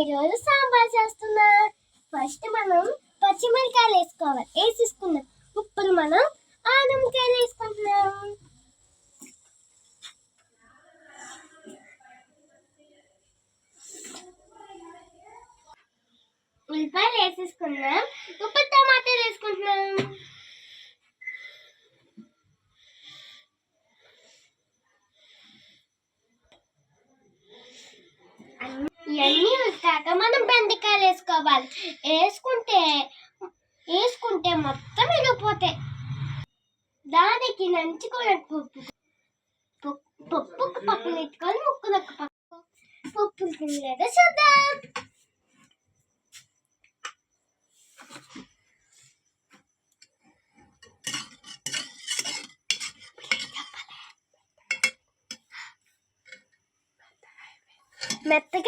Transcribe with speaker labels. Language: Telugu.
Speaker 1: ఈరోజు సాంబార్ చేస్తున్నా. ఫస్ట్ మనం పచ్చిమిరకాయలు వేసేసుకుందాం. ఇప్పుడు మనం ఆనపకాయలు వేసుకుంటున్నాం. ఉల్లిపాయలు వేసేసుకుందాం. ఇప్పుడు టమాటాలు వేసుకుంటున్నాం. ఇవన్నీ ఉడికాక మనం బెండకాయలు వేసుకోవాలి. వేసుకుంటే మొత్తం విడిపోతాయి. దానికి నంచుకోవడానికి పప్పుకు పక్కన ఎత్తుకొని ముక్కలకు పప్పు లేదా చూద్దాం. మెత్తగా